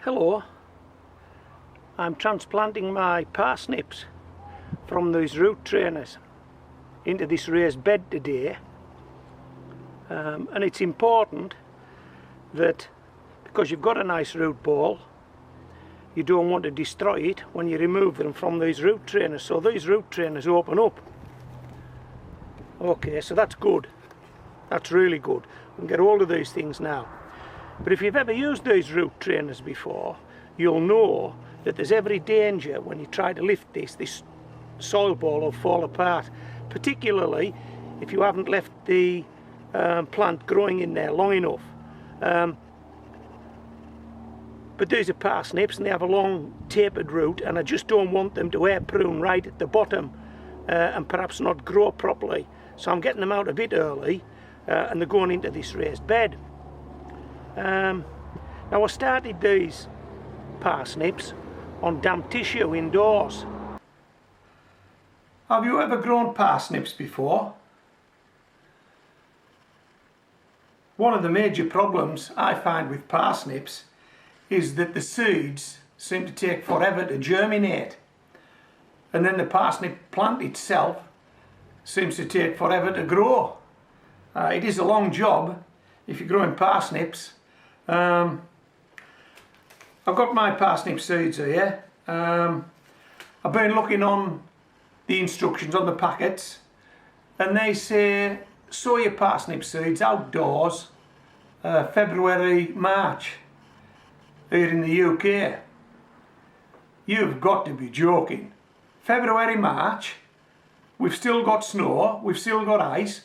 Hello, I'm transplanting my parsnips from these root trainers into this raised bed today, and it's important that because you've got a nice root ball, you don't want to destroy it when you remove them from these root trainers. So these root trainers open up. Okay, so that's good, that's really good. We can get hold of these things now. But if you've ever used these root trainers before, you'll know that there's every danger when you try to lift this soil ball will fall apart, particularly if you haven't left the plant growing in there long enough. But these are parsnips and they have a long tapered root, and I just don't want them to air prune right at the bottom and perhaps not grow properly. So I'm getting them out a bit early and they're going into this raised bed. Now I started these parsnips on damp tissue indoors. Have you ever grown parsnips before? One of the major problems I find with parsnips is that the seeds seem to take forever to germinate, and then the parsnip plant itself seems to take forever to grow. It is a long job if you're growing parsnips. I've got my parsnip seeds here. I've been looking on the instructions on the packets, and they say sow your parsnip seeds outdoors February, March here in the UK. You've got to be joking. February, March, we've still got snow, we've still got ice.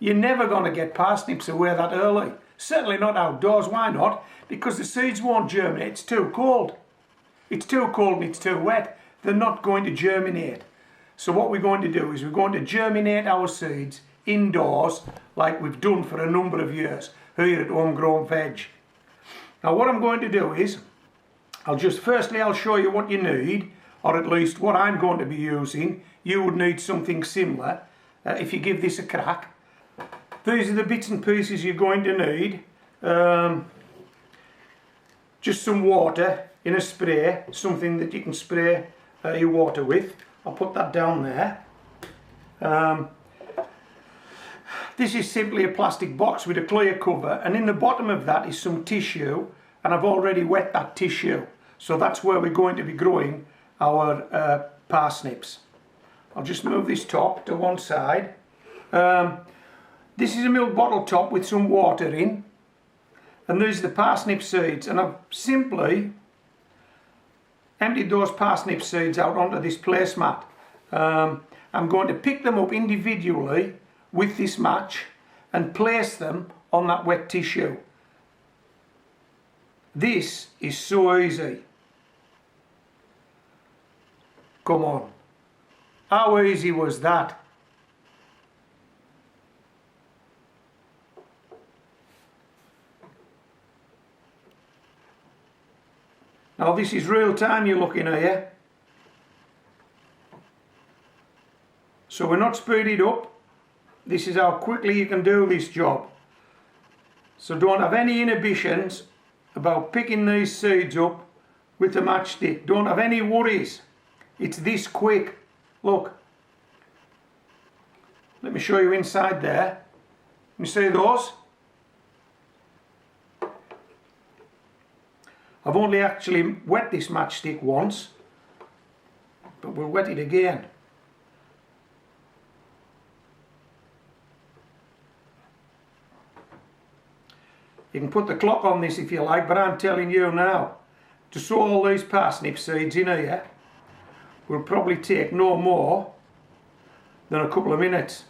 You're never going to get parsnips away that early. Certainly not outdoors. Why not? Because the seeds won't germinate. It's too cold. It's too cold and it's too wet. They're not going to germinate. So what we're going to do is we're going to germinate our seeds indoors like we've done for a number of years here at Homegrown Veg. Now what I'm going to do is I'll show you what you need, or at least what I'm going to be using. You would need something similar if you give this a crack. These are the bits and pieces you're going to need. Just some water in a spray, something that you can spray your water with. I'll put that down there. This is simply a plastic box with a clear cover, and in the bottom of that is some tissue, and I've already wet that tissue. So that's where we're going to be growing our parsnips. I'll just move this top to one side. This is a milk bottle top with some water in, and these are the parsnip seeds, and I've simply emptied those parsnip seeds out onto this placemat. I'm going to pick them up individually with this match and place them on that wet tissue. This is so easy. Come on. How easy was that? Now this is real time you're looking at here. So we're not speeded up. This is how quickly you can do this job. So don't have any inhibitions about picking these seeds up with the matchstick. Don't have any worries. It's this quick. Look. Let me show you inside there. You see those? I've only actually wet this matchstick once, but we'll wet it again. You can put the clock on this if you like, but I'm telling you now, to sow all these parsnip seeds in here will probably take no more than a couple of minutes,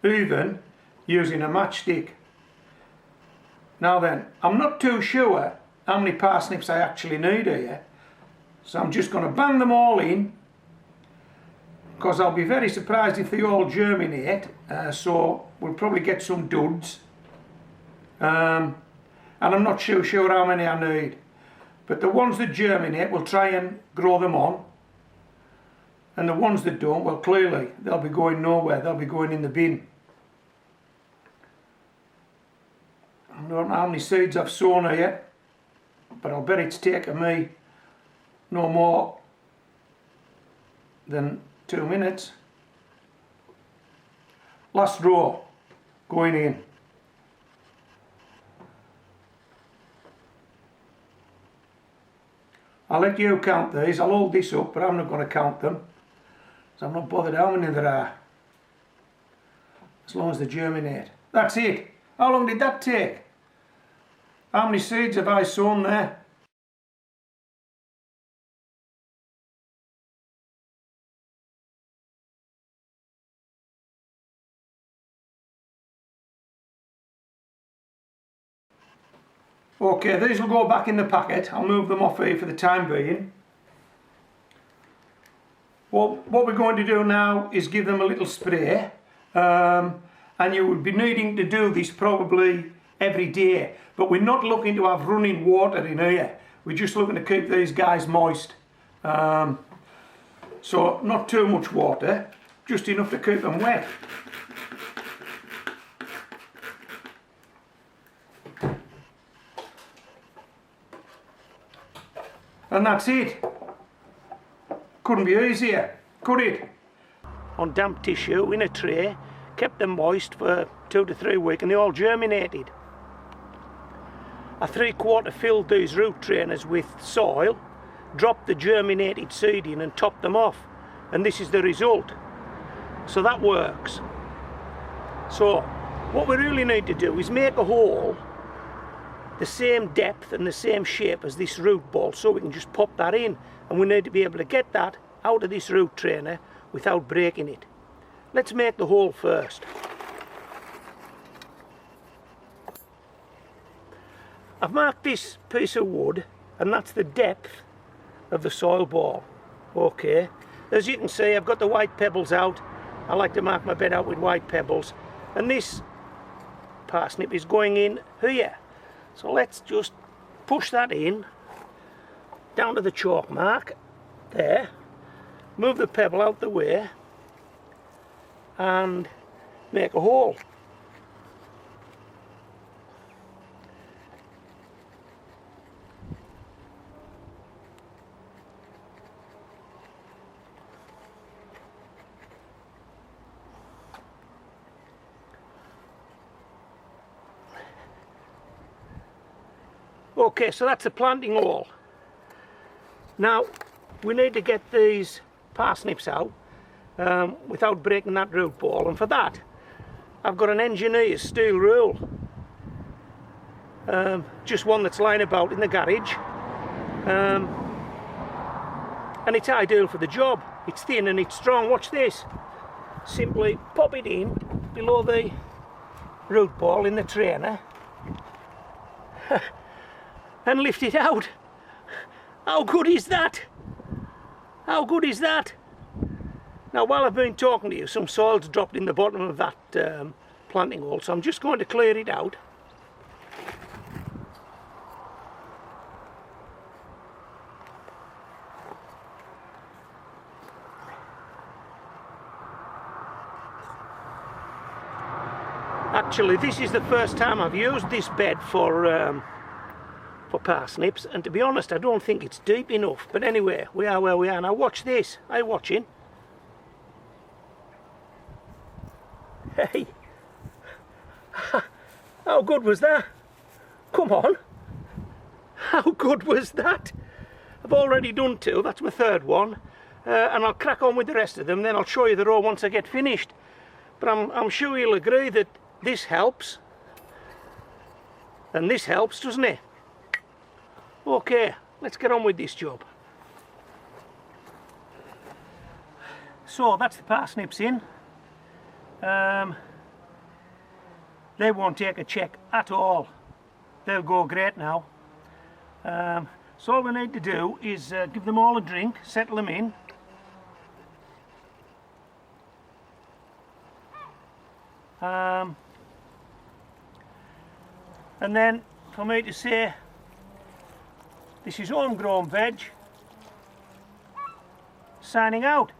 even using a matchstick. Now then, I'm not too sure how many parsnips I actually need here, so I'm just going to bang them all in, because I'll be very surprised if they all germinate, so we'll probably get some duds. And I'm not sure how many I need, but the ones that germinate we'll try and grow them on, and the ones that don't, well, clearly they'll be going nowhere, they'll be going in the bin. I don't know how many seeds I've sown here, but I'll bet it's taken me no more than 2 minutes. Last row going in. I'll let you count these. I'll hold this up, but I'm not going to count them, so I'm not bothered how many there are, as long as they germinate. That's it. How long did that take? How many seeds have I sown there? Okay, these will go back in the packet. I'll move them off here for the time being. Well, what we're going to do now is give them a little spray, and you would be needing to do this probably every day, but we're not looking to have running water in here. We're just looking to keep these guys moist. So not too much water, just enough to keep them wet. And that's it. Couldn't be easier, could it? On damp tissue in a tray, kept them moist for 2 to 3 weeks, and they all germinated. I 3/4 filled these root trainers with soil, dropped the germinated seed in and topped them off, and this is the result. So that works. So what we really need to do is make a hole the same depth and the same shape as this root ball, so we can just pop that in, and we need to be able to get that out of this root trainer without breaking it. Let's make the hole first. I've marked this piece of wood, and that's the depth of the soil ball. Okay, as you can see, I've got the white pebbles out. I like to mark my bed out with white pebbles, and this parsnip is going in here. So let's just push that in down to the chalk mark there, move the pebble out the way and make a hole. Okay, so that's a planting hole. Now we need to get these parsnips out without breaking that root ball, and for that I've got an engineer's steel rule, just one that's lying about in the garage, and it's ideal for the job. It's thin and it's strong. Watch this. Simply pop it in below the root ball in the trainer and lift it out. How good is that? How good is that? Now, while I've been talking to you, some soil's dropped in the bottom of that planting hole, so I'm just going to clear it out. Actually, this is the first time I've used this bed for parsnips, and to be honest, I don't think it's deep enough. But anyway, we are where we are. Now watch this. Are you watching? Hey, how good was that? Come on. How good was that? I've already done 2. That's my 3rd one, and I'll crack on with the rest of them. Then I'll show you the row once I get finished. But I'm sure you'll agree that this helps, and this helps, doesn't it? Okay, let's get on with this job. So that's the parsnips in. They won't take a check at all. They'll go great now. So all we need to do is give them all a drink, settle them in. And then for me to say, this is homegrown veg, signing out.